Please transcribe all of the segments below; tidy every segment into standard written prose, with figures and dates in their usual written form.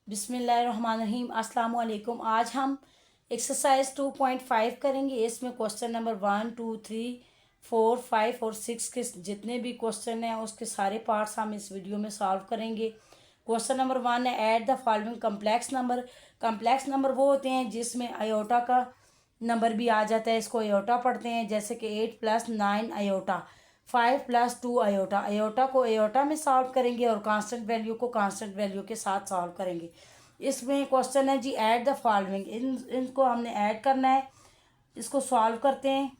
बिस्मिल्लाहिर्रहमानिर्रहीम अस्सलाम वालेकुम। आज हम एक्सरसाइज 2.5 करेंगे। इसमें क्वेश्चन नंबर 1, 2, 3, 4, 5 और 6 के जितने भी क्वेश्चन हैं उसके सारे पार्ट्स हम इस वीडियो में सॉल्व करेंगे। क्वेश्चन नंबर 1 है add the following complex number. Complex number वो होते हैं जिसमें आयोटा का नंबर भी आ जाता है, इसको आयोटा पढ़ते हैं। जैसे कि 8 + 9 आयोटा, 5 + 2 आयोटा। आयोटा को आयोटा में सॉल्व करेंगे और कांस्टेंट वैल्यू को कांस्टेंट वैल्यू के साथ सॉल्व करेंगे। इसमें क्वेश्चन है जी ऐड द फॉलोइंग, इनको हमने ऐड करना है। इसको सॉल्व करते हैं।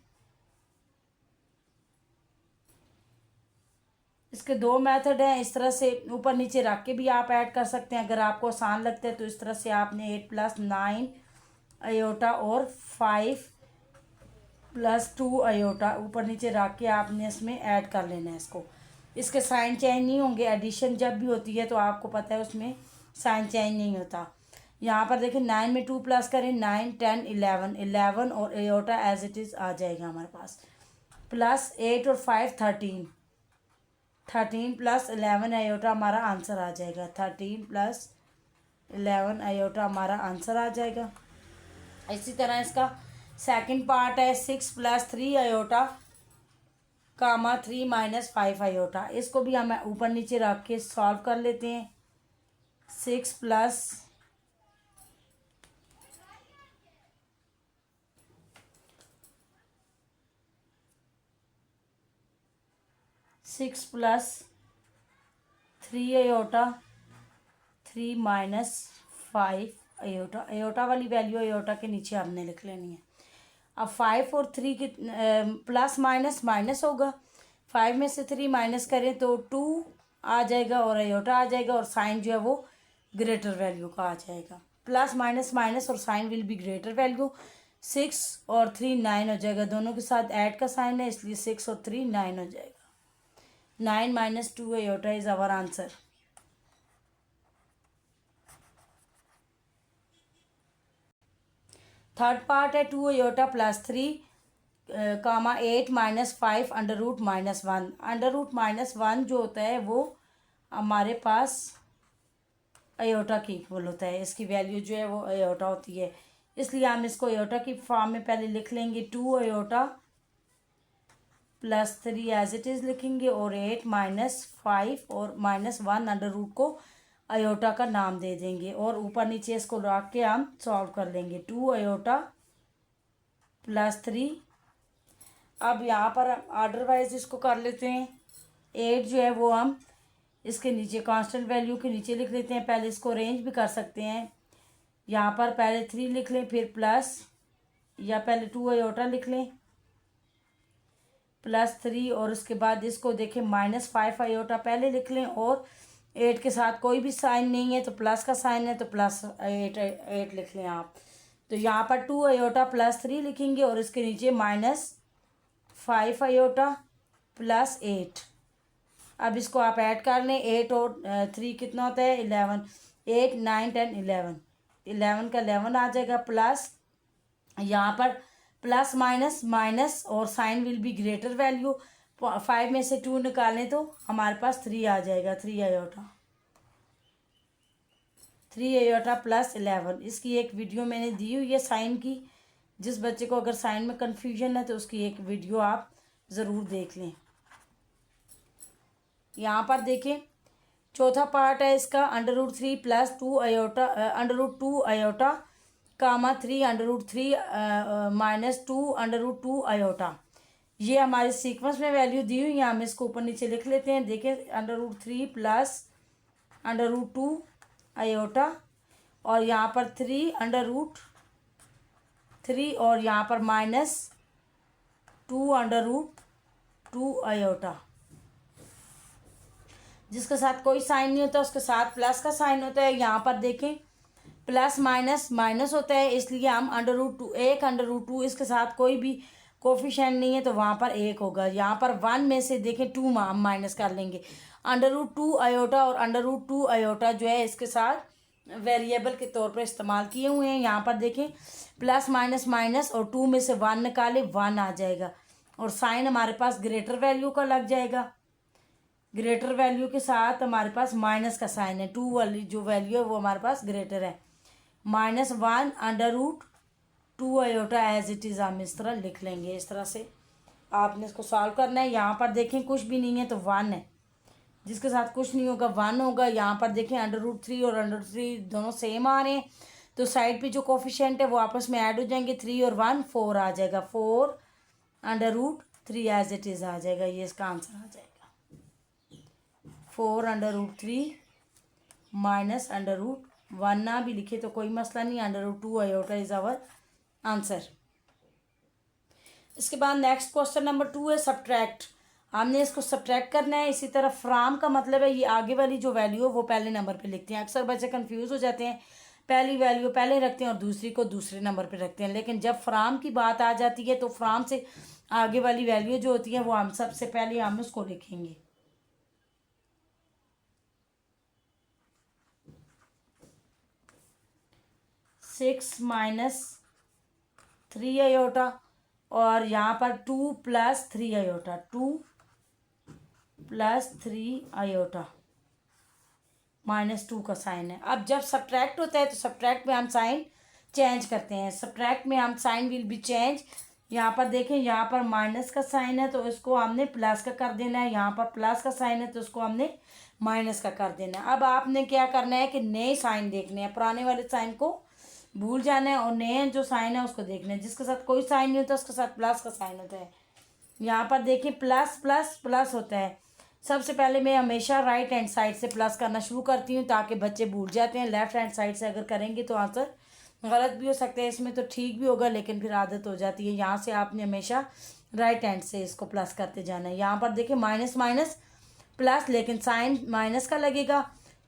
इसके दो मेथड हैं, इस तरह से ऊपर नीचे रख के भी आप ऐड कर सकते हैं। अगर आपको आसान लगता है तो इस तरह से आपने 8 + 9 आयोटा और 5 + 2 आयोटा ऊपर नीचे रख के आपने इसमें ऐड कर लेना है। इसके साइन चेंज नहीं होंगे। एडिशन जब भी होती है तो आपको पता है उसमें साइन चेंज नहीं होता। यहाँ पर देखिए 9 में 2 प्लस करें, 9, 10, 11, 11 और आयोटा एज इट इज़ आ जाएगा हमारे पास। प्लस 8 और 5 13, 13 + 11 आयोटा हमारा आंसर आ जाएगा। 13 + 11 आयोटा हमारा आंसर आ जाएगा। इसी तरह इसका सेकंड पार्ट है 6 + 3 आयोटा, 3 - 5 आयोटा। इसको भी हम ऊपर नीचे रख के सॉल्व कर लेते हैं। 6 + 6 + 3 आयोटा, 3 - 5 आयोटा। आयोटा वाली वैल्यू आयोटा के नीचे हमने लिख लेनी है। अब 5 और 3 के प्लस माइनस माइनस होगा। 5 में से 3 माइनस करें तो 2 आ जाएगा और आयोटा आ जाएगा और साइन जो है वो ग्रेटर वैल्यू का आ जाएगा। प्लस माइनस माइनस और sign will be greater value. 6 और 3 9 हो जाएगा, दोनों के साथ ऐड का साइन है इसलिए 6 और 3 9 हो जाएगा। 9 - 2 iota is our answer. Third part है 2 आयोटा + 3, 8 - 5 √-1। √-1 जो होता है वो हमारे पास आयोटा की इक्वल होता है। इसकी वैल्यू जो है वो आयोटा होती है, इसलिए हम इसको आयोटा की फॉर्म में पहले लिख लेंगे। 2 आयोटा + 3 एज इट इज़ लिखेंगे और 8 - 5 और -1 √ को आयोटा का नाम दे देंगे और ऊपर नीचे इसको रख के हम सॉल्व कर लेंगे। 2 आयोटा + 3। अब यहाँ पर ऑर्डर वाइज इसको कर लेते हैं। 8 जो है वो हम इसके नीचे कांस्टेंट वैल्यू के नीचे लिख लेते हैं। पहले इसको अरेंज भी कर सकते हैं। यहाँ पर पहले 3 लिख लें, फिर प्लस, या पहले 2 आयोटा लिख लें +3 और उसके बाद इसको देखें -5 आयोटा पहले लिख लें और 8 के साथ कोई भी साइन नहीं है तो प्लस का साइन है तो +8 लिख लें आप। तो यहाँ पर 2 आयोटा + 3 लिखेंगे और इसके नीचे -5 आयोटा + 8। अब इसको आप ऐड कर लें। 8 और 3 कितना होता है 11। 8 9 10 11, 11 का 11 आ जाएगा। प्लस यहाँ पर प्लस माइनस माइनस और sign will be greater value. 5 में से 2 निकालें तो हमारे पास 3 आ जाएगा। 3 आयोटा, 3 आयोटा + 11। इसकी एक वीडियो मैंने दी हुई है साइन की। जिस बच्चे को अगर साइन में कन्फ्यूजन है तो उसकी एक वीडियो आप ज़रूर देख लें। यहाँ पर देखें चौथा पार्ट है इसका √3 + 2 आयोटा, √2 आयोटा, 3 √3 - 2 √2 आयोटा। ये हमारे सीक्वेंस में वैल्यू दी हुई है, हम इसको ऊपर नीचे लिख लेते हैं। देखें √3 + √2 आयोटा और यहाँ पर 3 √3 और यहाँ पर -2 √2 आयोटा। जिसके साथ कोई साइन नहीं होता उसके साथ प्लस का साइन होता है। यहाँ पर देखें प्लस माइनस माइनस होता है इसलिए हम √2, 1 √2, इसके साथ कोई भी कोफिशिएंट नहीं है तो वहाँ पर 1 होगा। यहाँ पर 1 में से देखें 2 हम माइनस कर लेंगे। √2 आयोटा और √2 आयोटा जो है इसके साथ वेरिएबल के तौर पर इस्तेमाल किए हुए हैं। यहाँ पर देखें प्लस माइनस माइनस और 2 में से 1 निकाले 1 आ जाएगा और साइन हमारे पास ग्रेटर वैल्यू का लग जाएगा। ग्रेटर वैल्यू के साथ हमारे पास माइनस का साइन है, 2 वाली जो वैल्यू है वो हमारे पास ग्रेटर है। -1/√2 आयोटा एज इट इज़ हम इस तरह लिख लेंगे। इस तरह से आपने इसको सॉल्व करना है। यहाँ पर देखें कुछ भी नहीं है तो 1 है, जिसके साथ कुछ नहीं होगा 1 होगा। यहाँ पर देखें √3 और √3 दोनों सेम आ रहे हैं, तो साइड पे जो कोफिशिएंट है वो आपस में ऐड हो जाएंगे। 3 और 1 4 आ जाएगा, 4√3 एज इट इज़ आ जाएगा। ये इसका आंसर आ जाएगा 4√3 -√1 ना भी लिखे तो कोई मसला नहीं, √2 आयोटा इज़ आवर आंसर। इसके बाद नेक्स्ट क्वेश्चन नंबर 2 है सब्ट्रैक्ट। हमने इसको सब्ट्रैक्ट करना है। इसी तरह फ्राम का मतलब है ये आगे वाली जो वैल्यू है वो पहले नंबर पे लिखते हैं। अक्सर बच्चे कंफ्यूज हो जाते हैं, पहली वैल्यू पहले रखते हैं और दूसरी को दूसरे नंबर पे रखते हैं। लेकिन जब फ्राम की बात आ जाती है तो फ्राम से आगे वाली वैल्यू जो होती है वो हम सबसे पहले हम उसको लिखेंगे। -3 आयोटा और यहाँ पर 2 + 3 आयोटा, 2 + 3 आयोटा -2 का साइन है। अब जब सब्ट्रैक्ट होता है तो सब्ट्रैक्ट में हम साइन चेंज करते हैं। सब्ट्रैक्ट में हम साइन विल बी चेंज। यहाँ पर देखें, यहाँ पर माइनस का साइन है तो इसको हमने प्लस का कर देना है। यहाँ पर प्लस का साइन है तो इसको हमने माइनस का कर देना है। अब आपने क्या करना है कि नए साइन देखने हैं, पुराने वाले साइन को भूल जाना है और नए जो साइन है उसको देखना है। जिसके साथ कोई साइन नहीं होता उसके साथ प्लस का साइन होता है। यहाँ पर देखिए प्लस प्लस प्लस होता है। सबसे पहले मैं हमेशा राइट हैंड साइड से प्लस करना शुरू करती हूँ ताकि बच्चे भूल जाते हैं। लेफ्ट हैंड साइड से अगर करेंगे तो आंसर गलत भी हो सकता है, इसमें तो ठीक भी होगा लेकिन फिर आदत हो जाती है। यहाँ से आपने हमेशा राइट हैंड से इसको प्लस करते जाना है। यहाँ पर देखिए माइनस माइनस प्लस, लेकिन साइन माइनस का लगेगा।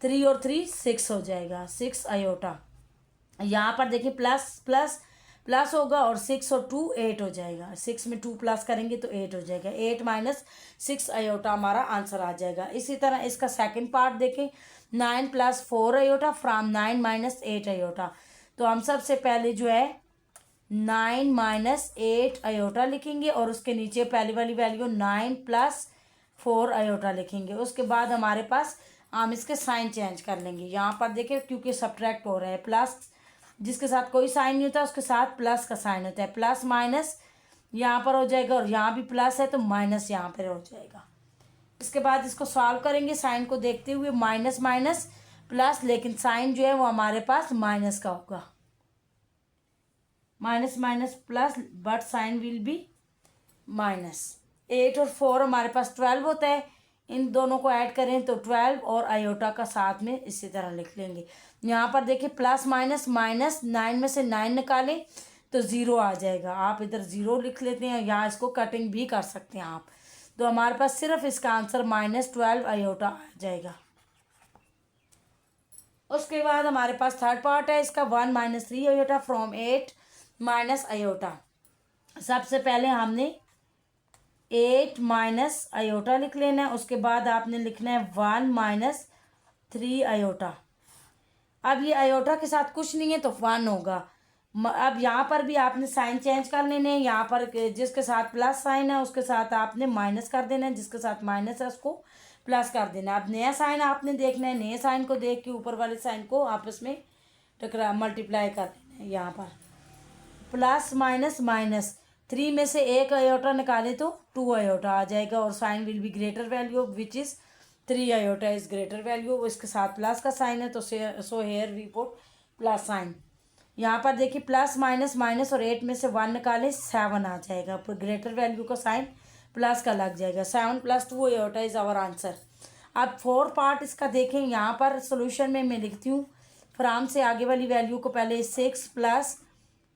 3 और 3 6 हो जाएगा, 6 आयोटा। यहाँ पर देखिए प्लस प्लस प्लस होगा और 6 और 2 8 हो जाएगा। 6 में 2 प्लस करेंगे तो 8 हो जाएगा। 8 - 6 आयोटा हमारा आंसर आ जाएगा। इसी तरह इसका सेकंड पार्ट देखें, 9 + 4 आयोटा फ्रॉम 9 - 8 आयोटा। तो हम सबसे पहले जो है 9 - 8 आयोटा लिखेंगे और उसके नीचे पहली वाली वैल्यू 9 + 4 आयोटा लिखेंगे। उसके बाद हमारे पास हम इसके साइन चेंज कर लेंगे। यहाँ पर देखिए क्योंकि सब्ट्रैक्ट हो रहा है, प्लस जिसके साथ कोई साइन नहीं होता उसके साथ प्लस का साइन होता है। प्लस माइनस यहाँ पर हो जाएगा और यहाँ भी प्लस है तो माइनस यहाँ पर हो जाएगा। इसके बाद इसको सॉल्व करेंगे साइन को देखते हुए, माइनस माइनस प्लस, लेकिन साइन जो है वो हमारे पास माइनस का होगा। Minus minus plus but sign will be minus. 8 और 4 हमारे पास 12 होता है। इन दोनों को ऐड करें तो 12 और आयोटा का साथ में इसी तरह लिख लेंगे। यहाँ पर देखिए प्लस माइनस माइनस, 9 में से 9 निकालें तो 0 आ जाएगा। आप इधर 0 लिख लेते हैं, यहाँ इसको कटिंग भी कर सकते हैं आप। तो हमारे पास सिर्फ इसका आंसर -12 आयोटा आ जाएगा। उसके बाद हमारे पास थर्ड पार्ट है इसका, 1 - 3 आयोटा फ्रॉम 8 - आयोटा। सबसे पहले हमने 8 माइनस आयोटा लिख लेना है। उसके बाद आपने लिखना है 1 - 3 आयोटा। अब ये आयोटा के साथ कुछ नहीं है तो 1 होगा। अब यहाँ पर भी आपने साइन चेंज कर लेने हैं। यहाँ पर जिसके साथ प्लस साइन है उसके साथ आपने माइनस कर देना है, जिसके साथ माइनस है उसको प्लस कर देना है। अब नया साइन आपने देखना है, नए साइन को देख के ऊपर वाले साइन को आपस में मल्टीप्लाई कर देना है। यहाँ पर प्लस माइनस माइनस, 3 में से 1 आयोटा निकाले तो 2 आयोटा आ जाएगा और sign will be greater value which is 3 iota is greater value. इसके साथ प्लस का साइन है तो so here we put plus sign. यहाँ पर देखिए प्लस माइनस माइनस और 8 में से 1 निकाले 7 आ जाएगा, पर ग्रेटर वैल्यू का साइन प्लस का लग जाएगा। 7 + 2 आयोटा इज आवर आंसर। अब 4 पार्ट इसका देखें, यहाँ पर सोल्यूशन में मैं लिखती हूँ फ्राम से आगे वाली वैल्यू को पहले 6 +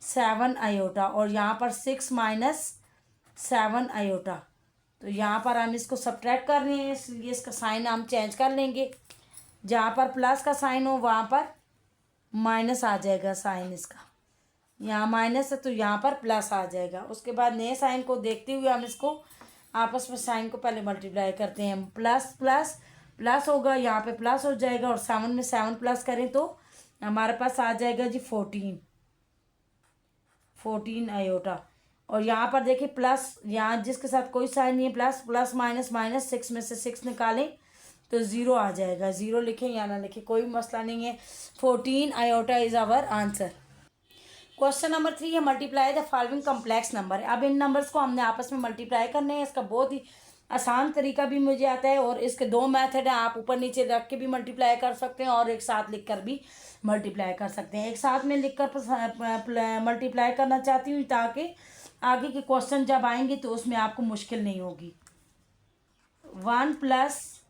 7 आयोटा और यहाँ पर 6 - 7 आयोटा। तो यहाँ पर हम इसको सब्ट्रैक्ट कर रहे हैं इसलिए इसका साइन हम चेंज कर लेंगे। जहाँ पर प्लस का साइन हो वहाँ पर माइनस आ जाएगा साइन इसका। यहाँ माइनस है तो यहाँ पर प्लस आ जाएगा। उसके बाद नए साइन को देखते हुए हम इसको आपस में साइन को पहले मल्टीप्लाई करते हैं। प्लस प्लस प्लस होगा, यहाँ पे प्लस हो जाएगा और 7 में 7 प्लस करें तो हमारे पास आ जाएगा जी 14 आयोटा। और यहाँ पर देखिए प्लस, यहाँ जिसके साथ कोई साइन नहीं है प्लस, प्लस माइनस माइनस, 6 में से 6 निकालें तो 0 आ जाएगा। 0 लिखें या ना लिखें कोई मसला नहीं है। 14 iota is our answer. Question number 3 है multiply the following complex number. अब इन नंबर्स को हमने आपस में मल्टीप्लाई करने हैं। इसका बहुत ही आसान तरीका भी मुझे आता है और इसके दो मेथड हैं। आप ऊपर नीचे रख के भी मल्टीप्लाई कर सकते हैं और एक साथ लिख कर भी मल्टीप्लाई कर सकते हैं। एक साथ में लिख कर मल्टीप्लाई करना चाहती हूँ ताकि आगे के क्वेश्चन जब आएंगे तो उसमें आपको मुश्किल नहीं होगी। 1 +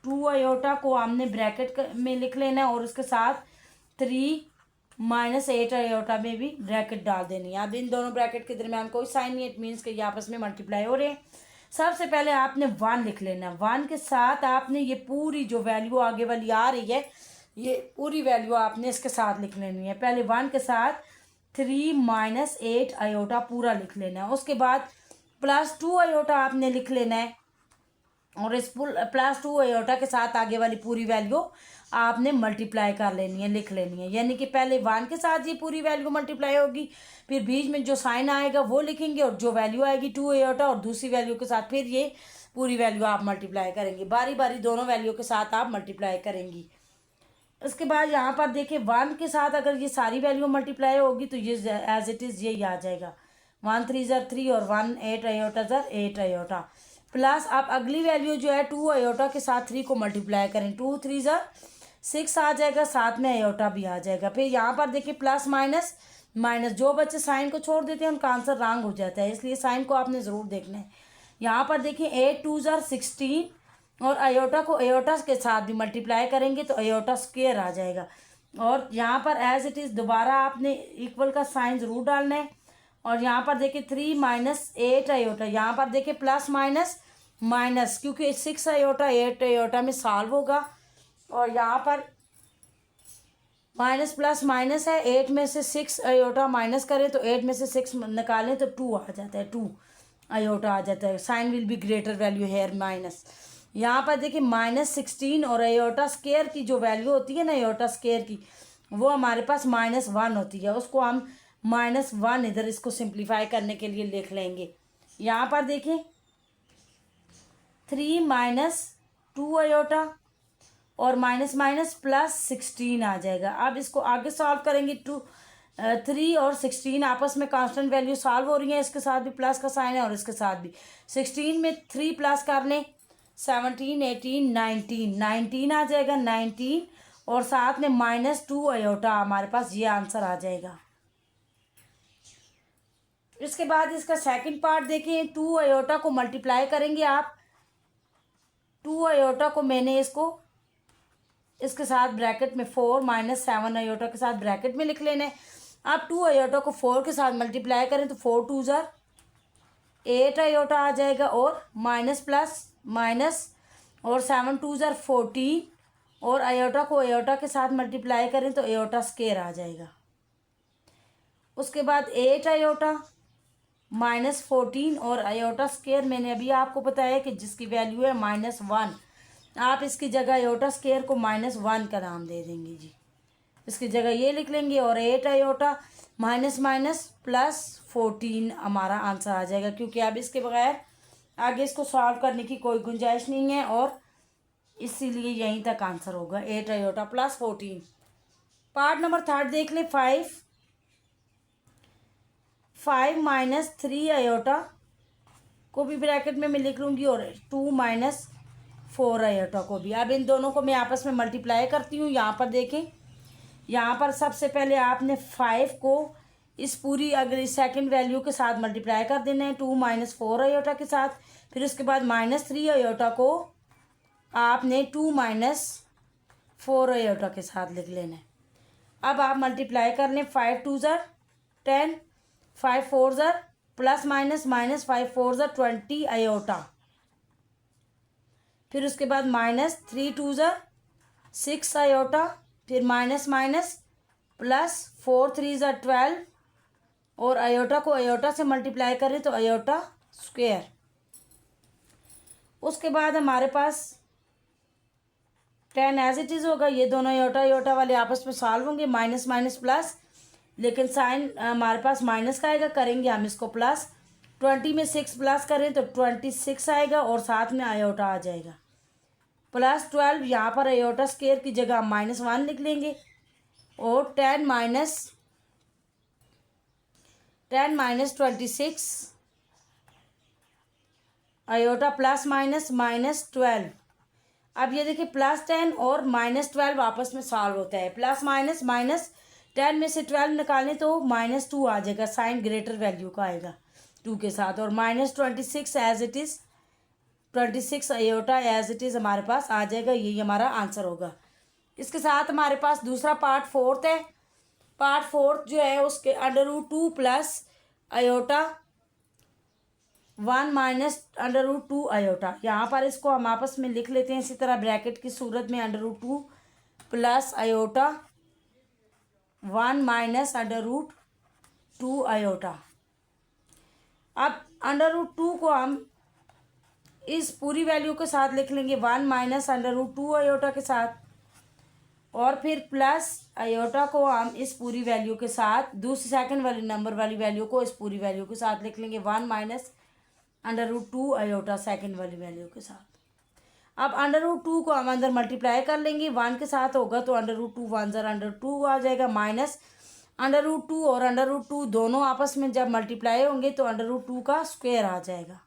2 आयोटा को हमने ब्रैकेट में लिख लेना है और उसके साथ 3 - 8 आयोटा में भी ब्रैकेट डाल देनी है। अब इन दोनों ब्रैकेट के दरमियान कोई साइन नहीं, इट मीन्स कि ये आपस में मल्टीप्लाई हो रहे हैं। सबसे पहले आपने 1 लिख लेना। 1 के साथ आपने ये पूरी जो वैल्यू आगे वाली आ रही है ये पूरी वैल्यू आपने इसके साथ लिख लेनी है। पहले 1 के साथ 3 - 8 आयोटा पूरा लिख लेना है। उसके बाद +2 आयोटा आपने लिख लेना है और इस +2 आयोटा के साथ आगे वाली पूरी वैल्यू आपने मल्टीप्लाई कर लेनी है, लिख लेनी है। यानी कि पहले 1 के साथ ये पूरी वैल्यू मल्टीप्लाई होगी, फिर बीच में जो साइन आएगा वो लिखेंगे और जो वैल्यू आएगी 2 आयोटा और दूसरी वैल्यू के साथ फिर ये पूरी वैल्यू आप मल्टीप्लाई करेंगे। बारी बारी दोनों वैल्यू के साथ आप मल्टीप्लाई करेंगी। उसके बाद यहाँ पर देखिए 1 के साथ अगर ये सारी वैल्यू मल्टीप्लाई होगी तो ये एज इट इज़ यही आ जाएगा। 1 3 ज़र 3 और 1 8 आयोटा ज़र 8 आयोटा। प्लस आप अगली वैल्यू जो है 2 आयोटा के साथ 3 को मल्टीप्लाई करें। 2 3 ज़र 6 आ जाएगा, साथ में आयोटा भी आ जाएगा। फिर यहाँ पर देखिए प्लस माइनस माइनस, जो बच्चे साइन को छोड़ देते हैं उनका आंसर रॉन्ग हो जाता है, इसलिए साइन को आपने ज़रूर देखना है। यहाँ पर देखिए 8 2 ज़र 16 और आयोटा को आयोटा के साथ भी मल्टीप्लाई करेंगे तो आयोटा स्क्वायर आ जाएगा। और यहाँ पर एज इट इज़ दोबारा आपने इक्वल का साइन ज़रूर डालना है। और यहाँ पर देखिए 3 - 8 आयोटा, यहाँ पर देखिए प्लस माइनस माइनस, क्योंकि 6 आयोटा 8 आयोटा में सॉल्व होगा। और यहाँ पर माइनस प्लस माइनस है, 8 में से 6 आयोटा माइनस करें तो 8 में से 6 निकालें तो 2 आ जाता है, 2 आयोटा आ जाता है। Sign will be greater value here minus. यहाँ पर देखिए -16 और आयोटा स्क्वायर की जो वैल्यू होती है ना आयोटा स्क्वायर की, वो हमारे पास -1 होती है, उसको हम -1 इधर इसको सिंप्लीफाई करने के लिए लिख लेंगे। यहाँ पर देखिए 3 - 2 आयोटा और माइनस माइनस +16 आ जाएगा। अब इसको आगे सॉल्व करेंगे। 3 और 16 आपस में कांस्टेंट वैल्यू सॉल्व हो रही है, इसके साथ भी प्लस का साइन है और इसके साथ भी। 16 में 3 प्लस कर लें, 17 18 19 19 आ जाएगा, 19 और साथ में -2 आयोटा, हमारे पास ये आंसर आ जाएगा। इसके बाद इसका सेकंड पार्ट देखें। 2 आयोटा को मल्टीप्लाई करेंगे आप। 2 आयोटा को मैंने इसके साथ ब्रैकेट में 4 - 7 आयोटा के साथ ब्रैकेट में लिख लेना है। आप 2 आयोटा को 4 के साथ मल्टीप्लाई करें तो 4 2 ज़र 8 आयोटा आ जाएगा और माइनस प्लस माइनस और 7 2 ज़र 14 और आयोटा को आयोटा के साथ मल्टीप्लाई करें तो आयोटा स्क्वायर आ जाएगा। उसके बाद 8 आयोटा -14 और आयोटा स्क्वायर मैंने अभी आपको बताया कि जिसकी वैल्यू है -1, आप इसकी जगह आयोटा स्क्वायर को -1 का नाम दे देंगे जी, इसकी जगह ये लिख लेंगे। और 8 आयोटा माइनस माइनस +14 हमारा आंसर आ जाएगा, क्योंकि अब इसके बगैर आगे इसको सॉल्व करने की कोई गुंजाइश नहीं है और इसीलिए यहीं तक आंसर होगा 8 आयोटा +14। पार्ट नंबर 3 देख लें। 5 - 3 आयोटा को भी ब्रैकेट में मैं लिख लूँगी और 2 - 4 आयोटा को भी। अब इन दोनों को मैं आपस में मल्टीप्लाई करती हूँ। यहाँ पर देखें, यहाँ पर सबसे पहले आपने 5 को इस पूरी अगली सेकंड वैल्यू के साथ मल्टीप्लाई कर देना है 2 - 4 आयोटा के साथ। फिर उसके बाद -3 आयोटा को आपने 2 - 4 आयोटा के साथ लिख लेना है। अब आप मल्टीप्लाई कर लें। 5 2 ज़र 10, 5 4 ज़र प्लस माइनस माइनस 5 4 ज़र 20 आयोटा। फिर उसके बाद -3 2 ज़र 6 आयोटा, फिर माइनस माइनस प्लस 4 3 ज़र 12 और आयोटा को आयोटा से मल्टीप्लाई करें तो आयोटा स्क्वायर। उसके बाद हमारे पास 10 एज इट इज़ होगा। ये दोनों आयोटा आयोटा वाले आपस में सॉल्व होंगे, माइनस माइनस प्लस, लेकिन साइन हमारे पास माइनस का आएगा, करेंगे हम इसको प्लस। 20 में 6 प्लस करें तो 26 आएगा और साथ में आयोटा आ जाएगा। प्लस 12 यहाँ पर आयोटा स्क्वायर की जगह -1 लिख लेंगे और 10 माइनस 26 आयोटा प्लस -12। अब ये देखिए +10 और -12 आपस में सॉल्व होता है। प्लस माइनस -10 में से 12 निकालें तो -2 आ जाएगा, साइन ग्रेटर वैल्यू का आएगा 2 के साथ। और -26 as it is 26 iota as it is हमारे पास आ जाएगा। यही हमारा आंसर होगा। इसके साथ हमारे पास दूसरा पार्ट 4 है। पार्ट 4 जो है उसके √2 प्लस आयोटा 1 माइनस √2 आयोटा। यहाँ पर इसको हम आपस में लिख लेते हैं इसी तरह ब्रैकेट की सूरत में, √2 प्लस आयोटा 1 माइनस √2 आयोटा। अब √2 को हम इस पूरी वैल्यू के साथ लिख लेंगे 1 माइनस √2 आयोटा के साथ, और फिर प्लस आयोटा को हम इस पूरी वैल्यू के साथ दूसरी सेकंड वाली नंबर वाली वैल्यू को इस पूरी वैल्यू के साथ लिख लेंगे 1 माइनस √2 आयोटा सेकंड वाली वैल्यू के साथ। अब √2 को हम अंदर मल्टीप्लाई कर लेंगे, 1 के साथ होगा तो √2 1 √2 आ जाएगा, माइनस √2 और √2 दोनों आपस में जब मल्टीप्लाई होंगे तो √2 का स्क्वायर आ जाएगा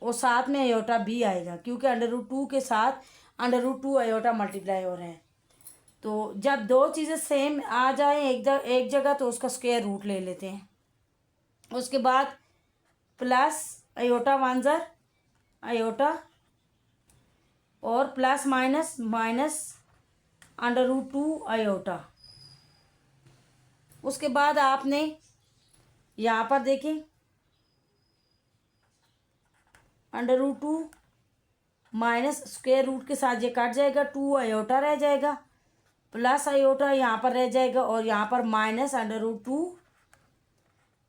और साथ में आयोटा भी आएगा, क्योंकि √2 के साथ √2 आयोटा मल्टीप्लाई हो रहे हैं। तो जब दो चीज़ें सेम आ जाए एक जगह तो उसका स्क्वायर रूट ले लेते हैं। उसके बाद प्लस आयोटा 1 आयोटा और प्लस माइनस √2 आयोटा। उसके बाद आपने यहाँ पर देखें √2 माइनस स्क्वायर रूट के साथ ये कट जाएगा, 2 आयोटा रह जाएगा, प्लस आयोटा यहाँ पर रह जाएगा और यहाँ पर माइनस √2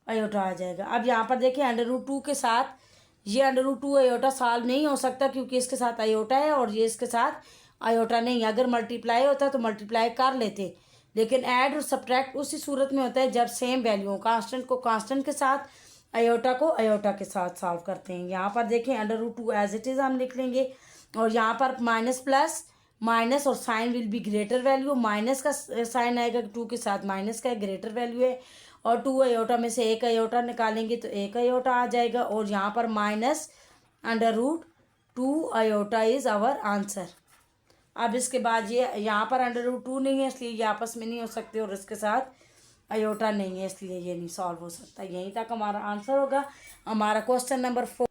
आयोटा आ जाएगा। अब यहाँ पर देखिए √2 के साथ ये √2 आयोटा सॉल्व नहीं हो सकता, क्योंकि इसके साथ आयोटा है और ये इसके साथ आयोटा नहीं। अगर मल्टीप्लाई होता तो मल्टीप्लाई कर लेते, लेकिन ऐड और सब्ट्रैक्ट उसी सूरत में होता है जब सेम वैल्यू कांस्टेंट को कांस्टेंट के साथ, आयोटा को आयोटा के साथ सॉल्व करते हैं। यहाँ पर देखें √2 एज इट इज़ हम लिख लेंगे और यहाँ पर माइनस प्लस माइनस और sign will be greater value. Minus का साइन आएगा 2 के साथ, माइनस का ग्रेटर वैल्यू है और 2 आयोटा में से 1 आयोटा निकालेंगे तो 1 आयोटा आ जाएगा और यहाँ पर minus √2 iota is our answer. अब इसके बाद ये यहाँ पर √2 नहीं है इसलिए ये आपस में नहीं हो सकते और इसके साथ आयोटा नहीं है इसलिए ये नहीं सॉल्व हो सकता। यहीं तक हमारा आंसर होगा। हमारा question number 4,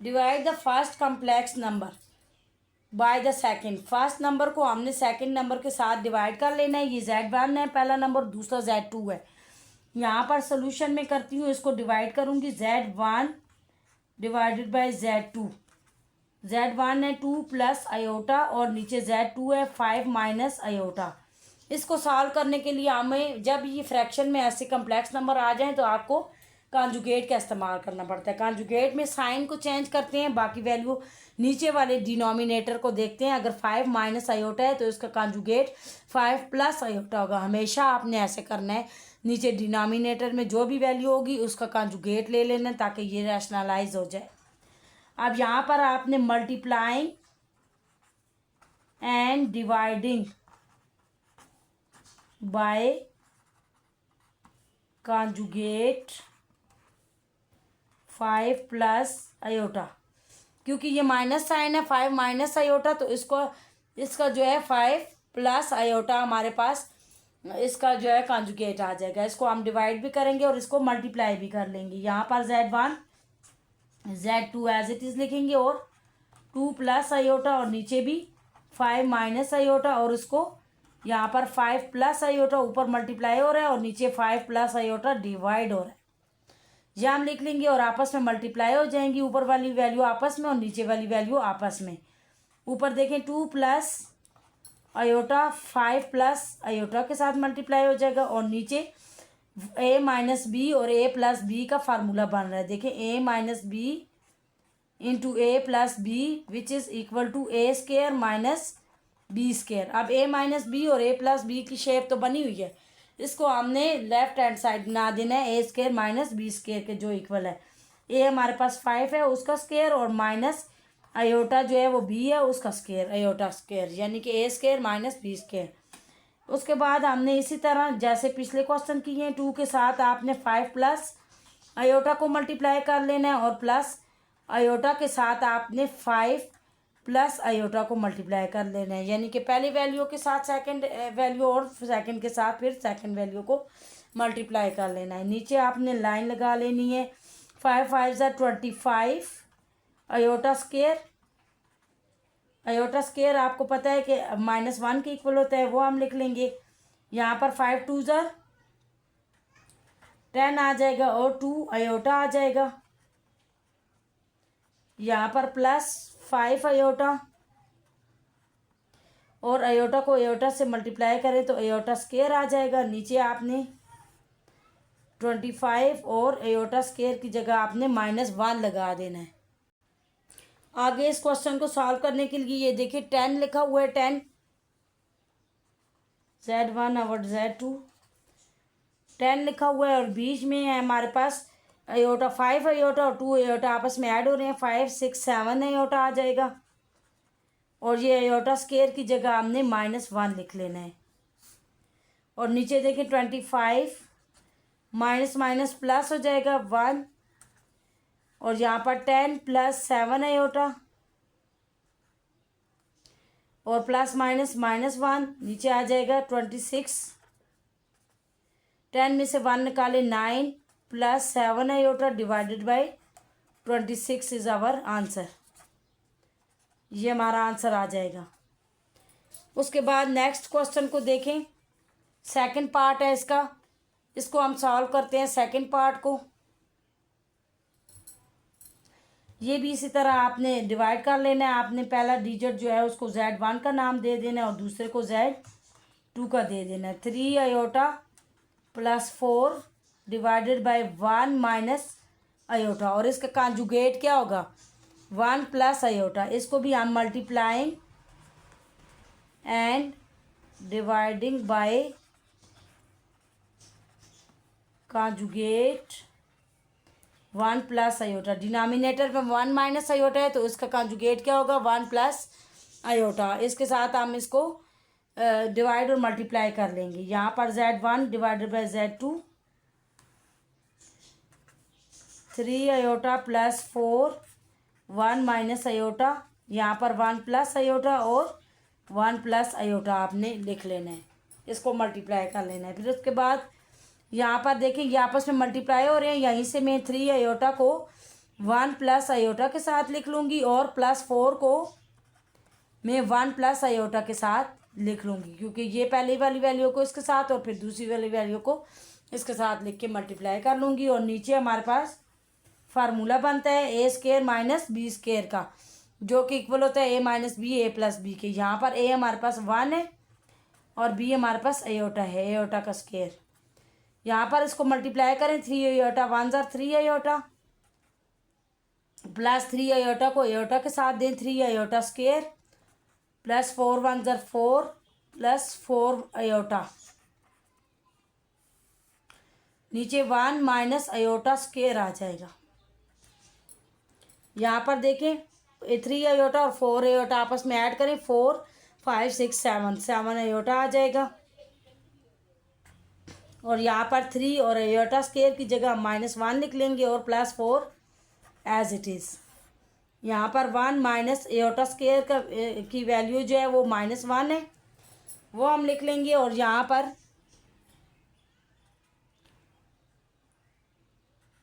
divide the first complex number by the second. First number को हमने सेकंड नंबर के साथ डिवाइड कर लेना है। ये Z1 है पहला नंबर, दूसरा Z2 है। यहाँ पर सोल्यूशन में करती हूँ, इसको डिवाइड करूँगी Z1 divided by Z2। Z1 है 2 प्लस आयोटा और नीचे Z2 है 5 माइनस आयोटा। इसको सॉल्व करने के लिए हमें जब ये फ्रैक्शन में ऐसे कम्प्लेक्स नंबर आ जाएं तो आपको कॉन्जुगेट का इस्तेमाल करना पड़ता है। कॉन्जुगेट में साइन को चेंज करते हैं, बाकी वैल्यू नीचे वाले डिनोमिनेटर को देखते हैं। अगर 5 माइनस आयोटा है तो इसका कॉन्जुगेट 5 प्लस आयोटा होगा। हमेशा आपने ऐसे करना है, नीचे डिनोमिनेटर में जो भी वैल्यू होगी उसका कॉन्जुगेट ले लेना ताकि ये रैशनलाइज हो जाए। अब यहाँ पर आपने multiplying and dividing by conjugate 5 plus iota, क्योंकि ये माइनस साइन है 5 माइनस आयोटा तो इसका जो है 5 प्लस आयोटा हमारे पास इसका जो है कॉन्जुगेट आ जाएगा। इसको हम डिवाइड भी करेंगे और इसको मल्टीप्लाई भी कर लेंगे। यहाँ पर Z1 Z2 as it is लिखेंगे और 2 प्लस आयोटा और नीचे भी 5 माइनस आयोटा और उसको यहाँ पर 5 प्लस आयोटा ऊपर मल्टीप्लाई हो रहा है और नीचे 5 प्लस आयोटा डिवाइड हो रहा है। ये हम लिख लेंगे और आपस में मल्टीप्लाई हो जाएंगी, ऊपर वाली वैल्यू आपस में और नीचे वाली वैल्यू आपस में। ऊपर देखें 2 प्लस आयोटा 5 प्लस आयोटा के साथ मल्टीप्लाई हो जाएगा और नीचे a माइनस बी और a प्लस बी का फार्मूला बन रहा है। देखें a minus b into a plus b which is equal to a square minus b square. अब a माइनस बी और a प्लस बी की शेप तो बनी हुई है, इसको हमने लेफ्ट हैंड साइड बना देना है, ए स्केयर माइनस बी स्केयर के जो इक्वल है। ए हमारे पास 5 है उसका स्केयर, और माइनस आयोटा जो है वो बी है उसका स्केयर, आयोटा स्केयर, यानी कि ए स्केयर माइनस बी स्केयर। उसके बाद हमने इसी तरह जैसे पिछले क्वेश्चन किए हैं, 2 के साथ आपने 5 प्लस आयोटा को मल्टीप्लाई कर लेना है, और प्लस आयोटा के साथ आपने 5 प्लस आयोटा को मल्टीप्लाई कर लेना है, यानी कि पहली वैल्यू के साथ सेकंड वैल्यू और सेकंड के साथ फिर सेकंड वैल्यू को मल्टीप्लाई कर लेना है। नीचे आपने लाइन लगा लेनी है, 5 5 ज़ा 25 आयोटा स्केयर। आयोटा स्केयर आपको पता है कि -1 के इक्वल होता है, वो हम लिख लेंगे। यहाँ पर 5 2 ज़ा 10 आ जाएगा, और 2 आयोटा आ जाएगा। यहाँ पर प्लस 5 आयोटा, और आयोटा को आयोटा से मल्टीप्लाई करें तो आयोटा स्केयर आ जाएगा। नीचे आपने 25 और आयोटा स्केयर की जगह आपने -1 लगा देना है। आगे इस क्वेश्चन को सॉल्व करने के लिए ये देखिए 10 लिखा हुआ है, 10 Z1 और Z2 10 लिखा हुआ है, और बीच में है हमारे पास आयोटा 5 आयोटा और 2 आयोटा आपस में ऐड हो रहे हैं, 5 6 7 आयोटा आ जाएगा। और ये आयोटा स्केयर की जगह हमने -1 लिख लेना है। और नीचे देखिए 25 माइनस माइनस प्लस हो जाएगा 1, और यहाँ पर 10 प्लस 7 आयोटा, और प्लस माइनस -1 नीचे आ जाएगा 26। 10 में से 1 निकाले 9 plus 7 iota divided by 26 is our answer. ये हमारा आंसर आ जाएगा। उसके बाद नेक्स्ट क्वेश्चन को देखें, सेकंड पार्ट है इसका, इसको हम सॉल्व करते हैं सेकंड पार्ट को। ये भी इसी तरह आपने डिवाइड कर लेना है। आपने पहला डिजिट जो है उसको Z1 का नाम दे देना है, और दूसरे को Z2 का दे देना है। 3 iota plus 4 divided by 1 minus iota, और इसका कॉन्जुगेट क्या होगा 1 प्लस आयोटा। इसको भी हम multiplying and dividing by conjugate 1 plus iota. Denominator में 1 माइनस आयोटा है, तो इसका कॉन्जुगेट क्या होगा 1 प्लस आयोटा। इसके साथ हम इसको डिवाइड और मल्टीप्लाई कर लेंगे। यहाँ पर Z1 divided by Z2, 3 iota plus 4 1 minus iota, यहाँ पर 1 प्लस आयोटा और 1 प्लस आयोटा आपने लिख लेना है, इसको मल्टीप्लाई कर लेना है। फिर उसके बाद यहाँ पर देखिए ये आपस में मल्टीप्लाई हो रहे हैं, यहीं से मैं 3 आयोटा को 1 प्लस आयोटा के साथ लिख लूँगी, और प्लस 4 को मैं 1 प्लस आयोटा के साथ लिख लूँगी, क्योंकि ये पहली वाली वैल्यू को इसके साथ और फिर दूसरी वाली वैल्यू को इसके साथ लिख के मल्टीप्लाई कर लूँगी। और नीचे हमारे पास फार्मूला बनता है ए स्केयर माइनस बी स्केयर का, जो कि इक्वल होता है ए माइनस बी ए प्लस बी के। यहाँ पर ए हमारे पास 1 है और बी हमारे पास आयोटा है, आयोटा का स्केयर। यहाँ पर इसको मल्टीप्लाई करें, 3 आयोटा 1 ज़ा 3 आयोटा प्लस 3 आयोटा को आयोटा के साथ दें 3 आयोटा स्केयर, प्लस 4 1 ज़ा 4 प्लस 4 आयोटा, नीचे 1 माइनस आयोटा स्केयर आ जाएगा। यहाँ पर देखें 3 आयोटा और 4 आयोटा आपस में ऐड करें, 4 5 6 7 आयोटा आ जाएगा। और यहाँ पर 3 और आयोटा स्केयर की जगह -1 लिख लेंगे, और प्लस 4 एज इट इज़। यहाँ पर 1 माइनस आयोटा स्केयर का की वैल्यू जो है वो -1 है, वो हम लिख लेंगे। और यहाँ पर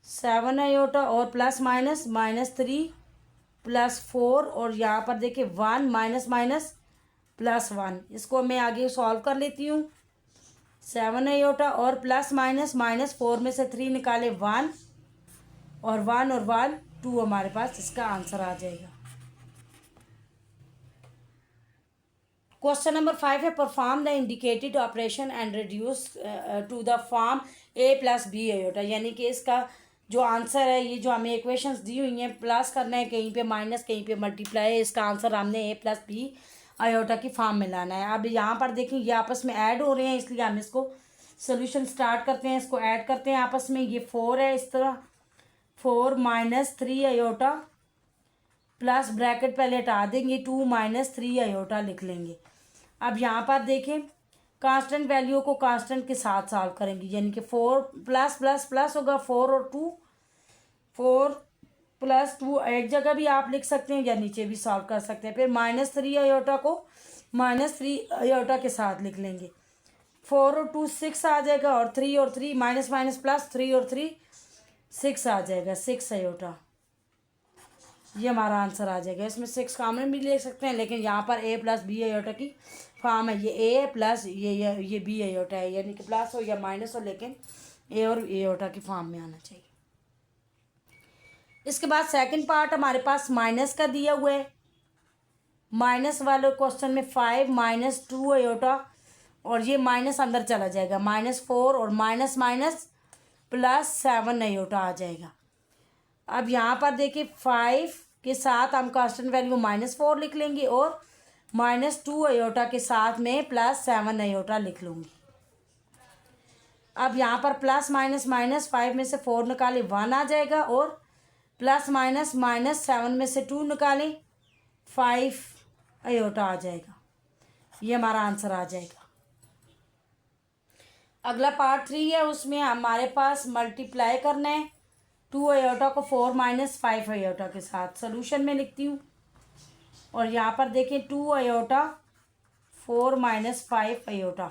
7 आयोटा और प्लस माइनस -3 प्लस 4, और यहाँ पर देखिए 1 माइनस माइनस प्लस 1। इसको मैं आगे सॉल्व कर लेती हूँ। 7 आयोटा और प्लस माइनस -4 में से 3 निकाले 1, और 1 और 1 2 हमारे पास इसका आंसर आ जाएगा। क्वेश्चन नंबर 5 है, perform the indicated operation and reduce to the form a plus b iota. यानी कि इसका जो आंसर है, ये जो हमें इक्वेशंस दी हुई हैं, प्लस करना है कहीं पे माइनस कहीं पे मल्टीप्लाई है, इसका आंसर हमने ए प्लस बी आयोटा की फॉर्म में लाना है। अब यहाँ पर देखें ये आपस में ऐड हो रहे हैं, इसलिए हम इसको सोल्यूशन स्टार्ट करते हैं, इसको ऐड करते हैं आपस में। ये 4 है इस तरह, 4 माइनस 3 आयोटा प्लस ब्रैकेट पहले हटा देंगे, 2 माइनस 3 आयोटा लिख लेंगे। अब यहाँ पर देखें कांस्टेंट वैल्यू को कांस्टेंट के साथ सॉल्व करेंगे, यानी कि 4 प्लस प्लस प्लस होगा 4 और 2, 4 प्लस 2 एक जगह भी आप लिख सकते हैं या नीचे भी सॉल्व कर सकते हैं। फिर माइनस 3 आयोटा को माइनस 3 आयोटा के साथ लिख लेंगे। 4 और 2 6 आ जाएगा, और 3 और 3 माइनस माइनस प्लस, 3 और 3 6 आ जाएगा, 6 आयोटा। ये हमारा आंसर आ जाएगा। इसमें 6 कॉमन भी ले सकते हैं, लेकिन यहाँ पर ए प्लस बी आयोटा की फॉर्म है। ये ए प्लस ये बी आयोटा है, यानी कि प्लस हो या माइनस हो, लेकिन ए और ए आयोटा की फॉर्म में आना चाहिए। इसके बाद सेकंड पार्ट हमारे पास माइनस का दिया हुआ है। माइनस वाले क्वेश्चन में 5 माइनस 2 आयोटा, और ये माइनस अंदर चला जाएगा, -4 और माइनस माइनस प्लस 7 आयोटा आ जाएगा। अब यहाँ पर देखिए 5 के साथ हम कांस्टेंट वैल्यू -4 लिख लेंगे, और -2 आयोटा के साथ में +7 आयोटा लिख लूँगी। अब यहाँ पर प्लस माइनस माइनस 5 में से 4 निकालें 1 आ जाएगा, और प्लस माइनस माइनस 7 में से 2 निकालें 5 आयोटा आ जाएगा। ये हमारा आंसर आ जाएगा। अगला पार्ट 3 है, उसमें हमारे पास मल्टीप्लाई करना है 2 आयोटा को 4 माइनस 5 आयोटा के साथ। सोल्यूशन में लिखती हूँ, और यहाँ पर देखें 2 आयोटा 4 माइनस 5 आयोटा,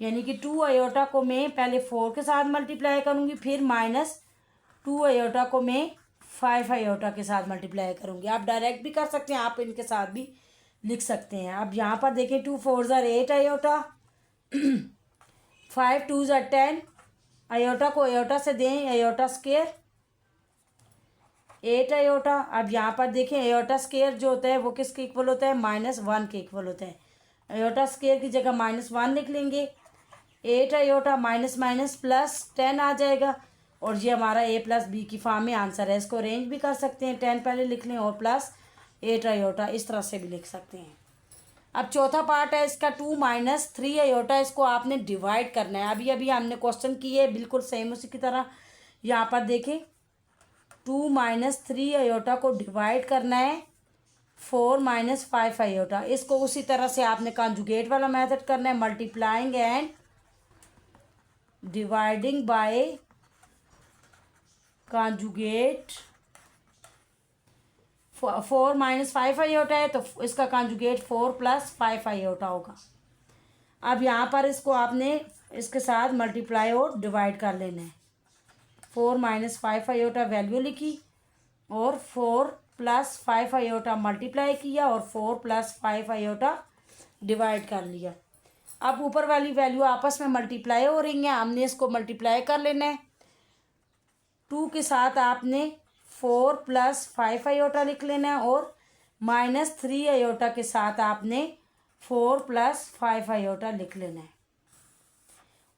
यानी कि 2 आयोटा को मैं पहले 4 के साथ मल्टीप्लाई करूँगी, फिर -2 आयोटा को मैं 5 आयोटा के साथ मल्टीप्लाई करूँगी। आप डायरेक्ट भी कर सकते हैं, आप इनके साथ भी लिख सकते हैं। अब यहाँ पर देखें 2 4 ज़ार 8 आयोटा, 5 2 ज़ार 10 आयोटा को आयोटा से दें, आयोटा स्क्वायर 8 आयोटा। अब यहाँ पर देखें आयोटा स्क्वायर जो होता है वो किसके इक्वल होता है, -1 के इक्वल होता है। आयोटा स्क्वायर की जगह -1 लिख लेंगे। 8 आयोटा माइनस माइनस प्लस 10 आ जाएगा, और ये हमारा ए प्लस बी की फॉर्म में आंसर है। इसको अरेंज भी कर सकते हैं, 10 पहले लिख लें और प्लस 8 आयोटा, इस तरह से भी लिख सकते हैं। अब चौथा पार्ट है इसका 2 माइनस 3 आयोटा, इसको आपने डिवाइड करना है। अभी अभी हमने क्वेश्चन किए बिल्कुल सेम उसी की तरह। यहाँ पर देखें 2 माइनस 3 आयोटा को डिवाइड करना है 4 माइनस 5 आयोटा। इसको उसी तरह से आपने कॉन्जुगेट वाला मेथड करना है, multiplying and dividing by conjugate. 4 minus 5 iota है, तो इसका कॉन्जुगेट 4 प्लस 5 आयोटा होगा। अब यहाँ पर इसको आपने इसके साथ मल्टीप्लाई और डिवाइड कर लेना है। 4 माइनस 5 आयोटा वैल्यू लिखी, और 4 प्लस 5 आयोटा मल्टीप्लाई किया, और 4 प्लस 5 आयोटा डिवाइड कर लिया। अब ऊपर वाली वैल्यू आपस में मल्टीप्लाई हो रही हैं, हमने इसको मल्टीप्लाई कर लेना है। 2 के साथ आपने 4 प्लस 5 आयोटा लिख लेना है, और -3 आयोटा के साथ आपने 4 प्लस 5 आयोटा लिख लेना है।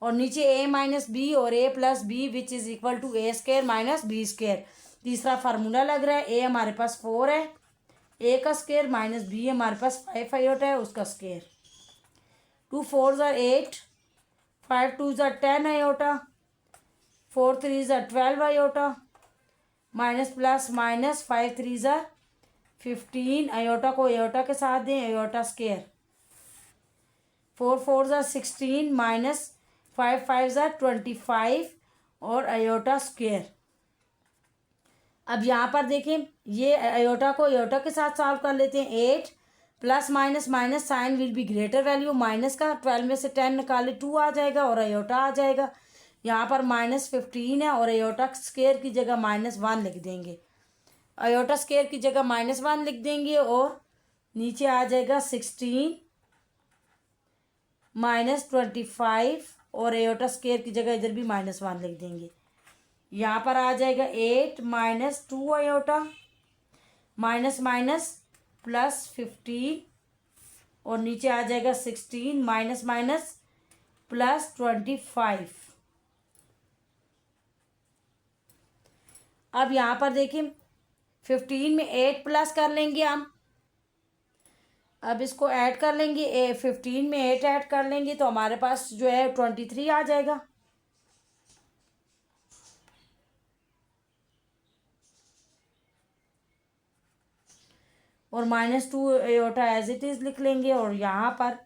और नीचे a माइनस बी और a plus b which is equal to a square minus b square. तीसरा फार्मूला लग रहा है। a हमारे पास 4 है, a का स्क्वायर माइनस b हमारे पास 5 आयोटा है, उसका स्क्वायर। 2 4 ज़ार 8, 5 2 ज़ार 10 आयोटा, 4 3 ज़ार 12 आयोटा, माइनस प्लस माइनस 5 3 ज़ार 15 आयोटा को आयोटा के साथ दें, आयोटा स्क्वायर। 4 4 ज़ार 16 माइनस 5 5 ज़ार 25 और आयोटा स्क्वायर। अब यहाँ पर देखें ये आयोटा को आयोटा के साथ सॉल्व कर लेते हैं। 8 plus minus minus sign will be greater value minus का, 12 में से 10 निकाले 2 आ जाएगा और आयोटा आ जाएगा। यहाँ पर -15 है, और आयोटा स्क्वायर की जगह -1 लिख देंगे। आयोटा स्क्वायर की जगह -1 लिख देंगे, और नीचे आ जाएगा 16 -25, और आयोटा स्क्वायर की जगह इधर भी -1 लिख देंगे। यहाँ पर आ जाएगा 8 minus 2 iota, minus minus plus 15, और नीचे आ जाएगा 16 माइनस माइनस प्लस 25। अब यहाँ पर देखिए 15 में 8 प्लस कर लेंगे हम। अब इसको ऐड कर लेंगे, 15 में 8 ऐड कर लेंगे तो हमारे पास जो है 23 आ जाएगा। और -2 एयोटा एज इट इज़ लिख लेंगे। और यहाँ पर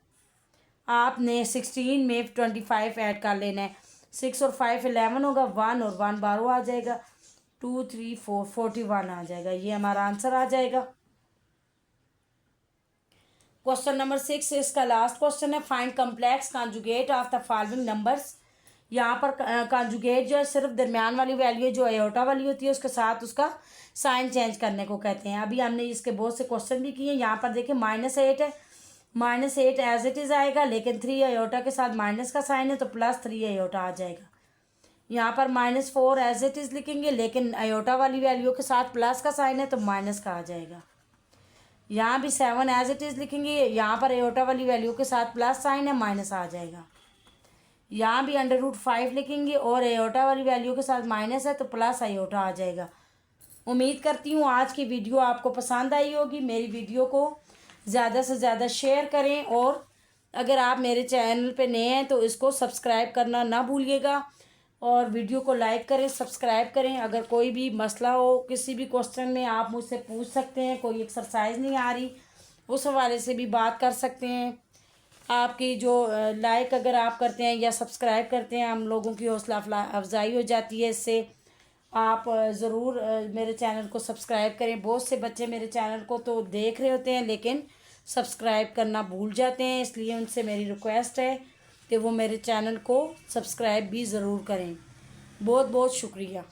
आपने 16 में 25 ऐड कर लेना है। 6 और 5 11 होगा, 1 और 1 12 आ जाएगा, 2 3 4 41 आ जाएगा। ये हमारा आंसर आ जाएगा। क्वेश्चन नंबर 6 इसका लास्ट क्वेश्चन है, find complex conjugate of the following numbers. यहाँ पर कॉन्जुगेट जो है सिर्फ दरमियान वाली वैल्यू जो एयोटा वाली होती है उसके साथ उसका साइन चेंज करने को कहते हैं। अभी हमने इसके बहुत से क्वेश्चन भी किए। यहाँ पर देखिए -8 है, -8 एज इट इज़ आएगा, लेकिन 3 एयोटा के साथ माइनस का साइन है तो +3 एयोटा आ जाएगा। यहाँ पर -4 एज इट इज़ लिखेंगे, लेकिन एयोटा वाली वैल्यू के साथ प्लस का साइन है तो माइनस का आ जाएगा। यहाँ भी 7 एज इट इज़ लिखेंगे, यहाँ पर एयोटा वाली वैल्यू के साथ प्लस साइन है, माइनस आ जाएगा। यहाँ भी √5 लिखेंगे और एयोटा वाली वैल्यू के साथ माइनस है तो प्लस एयोटा आ जाएगा। उम्मीद करती हूँ आज की वीडियो आपको पसंद आई होगी। मेरी वीडियो को ज़्यादा से ज़्यादा शेयर करें और अगर आप मेरे चैनल पे नए हैं तो इसको सब्सक्राइब करना ना भूलिएगा और वीडियो को लाइक करें, सब्सक्राइब करें। अगर कोई भी मसला हो किसी भी क्वेश्चन में आप मुझसे पूछ सकते हैं, कोई एक्सरसाइज नहीं आ रही उस हवाले से भी बात कर सकते हैं। आपकी जो लाइक अगर आप करते हैं या सब्सक्राइब करते हैं हम लोगों की हौसला अफजाई हो जाती है। इससे आप ज़रूर मेरे चैनल को सब्सक्राइब करें। बहुत से बच्चे मेरे चैनल को तो देख रहे होते हैं लेकिन सब्सक्राइब करना भूल जाते हैं, इसलिए उनसे मेरी रिक्वेस्ट है कि वो मेरे चैनल को सब्सक्राइब भी ज़रूर करें। बहुत बहुत शुक्रिया।